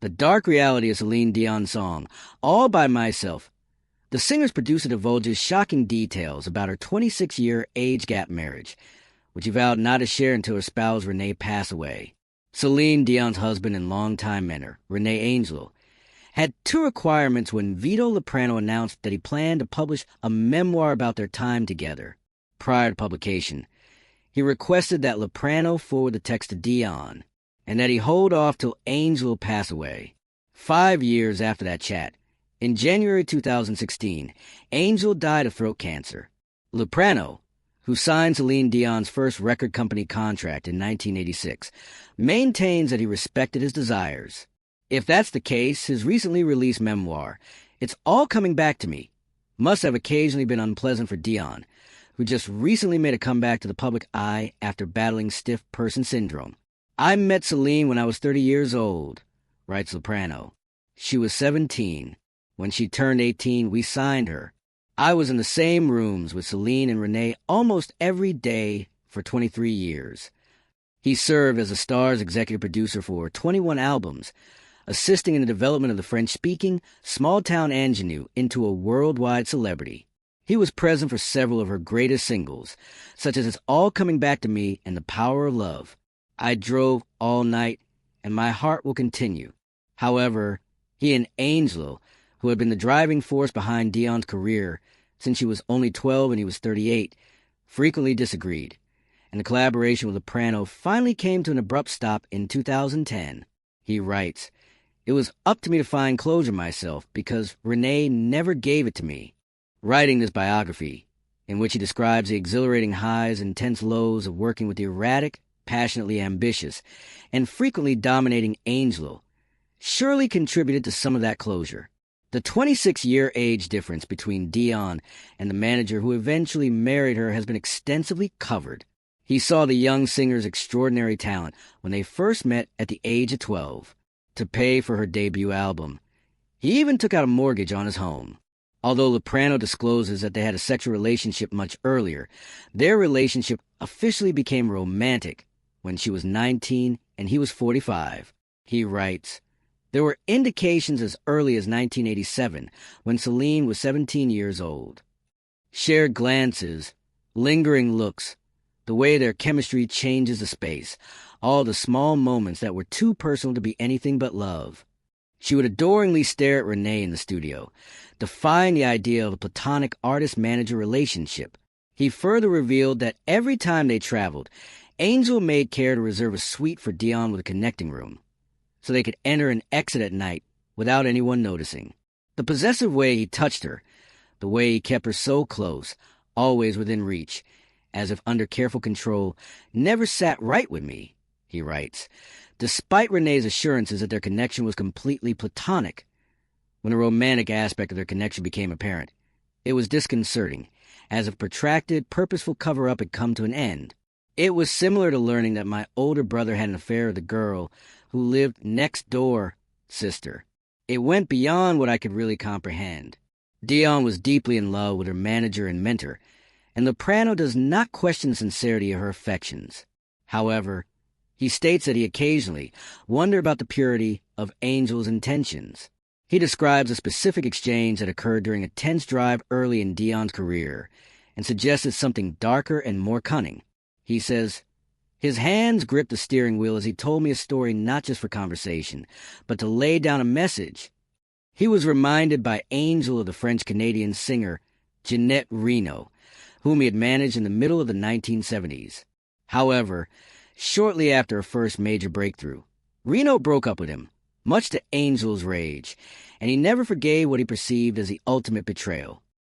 The dark reality of Celine Dion's song, All By Myself. The singer's producer divulges shocking details about her 26-year age gap marriage, which he vowed not to share until her spouse René passed away. Celine Dion's husband and longtime mentor, René Angélil, had two requirements when Vito Loprano announced that he planned to publish a memoir about their time together. Prior to publication, he requested that Loprano forward the text to Dion, and that he hold off till Angélil passed away. 5 years after that chat, in January 2016, Angélil died of throat cancer. Loprano, who signed Celine Dion's first record company contract in 1986, maintains that he respected his desires. If that's the case, his recently released memoir, It's All Coming Back to Me, must have occasionally been unpleasant for Dion, who just recently made a comeback to the public eye after battling stiff person syndrome. I met Celine when I was 30 years old, writes Loprano. She was 17. When she turned 18, we signed her. I was in the same rooms with Celine and René almost every day for 23 years. He served as the Star's executive producer for 21 albums, assisting in the development of the French-speaking, small-town ingenue into a worldwide celebrity. He was present for several of her greatest singles, such as It's All Coming Back to Me and The Power of Love. I drove all night, and my heart will continue. However, he and Angélil, who had been the driving force behind Dion's career since she was only 12 and he was 38, frequently disagreed, and the collaboration with Loprano finally came to an abrupt stop in 2010. He writes, "It was up to me to find closure myself because René never gave it to me." Writing this biography, in which he describes the exhilarating highs and intense lows of working with the erratic, passionately ambitious, and frequently dominating Angélil, surely contributed to some of that closure. The 26-year age difference between Dion and the manager who eventually married her has been extensively covered. He saw the young singer's extraordinary talent when they first met at the age of 12. To pay for her debut album, he even took out a mortgage on his home. Although Loprano discloses that they had a sexual relationship much earlier, their relationship officially became romantic when she was 19 and he was 45. He writes, "There were indications as early as 1987 when Celine was 17 years old. Shared glances, lingering looks, the way their chemistry changes the space, all the small moments that were too personal to be anything but love. She would adoringly stare at René in the studio, defying the idea of a platonic artist-manager relationship." He further revealed that every time they traveled, Angélil made care to reserve a suite for Dion with a connecting room, so they could enter and exit at night without anyone noticing. The possessive way he touched her, the way he kept her so close, always within reach, as if under careful control, never sat right with me, he writes. Despite René's assurances that their connection was completely platonic, when the romantic aspect of their connection became apparent, it was disconcerting, as if protracted, purposeful cover-up had come to an end. It was similar to learning that my older brother had an affair with a girl who lived next door, sister. It went beyond what I could really comprehend. Dion was deeply in love with her manager and mentor, and Loprano does not question the sincerity of her affections. However, he states that he occasionally wondered about the purity of Angélil's intentions. He describes a specific exchange that occurred during a tense drive early in Dion's career and suggested something darker and more cunning. He says, "His hands gripped the steering wheel as he told me a story not just for conversation, but to lay down a message. He was reminded by Angélil of the French-Canadian singer Jeanette Reno, whom he had managed in the middle of the 1970s. However, shortly after her first major breakthrough, Reno broke up with him, much to Angélil's rage, and he never forgave what he perceived as the ultimate betrayal.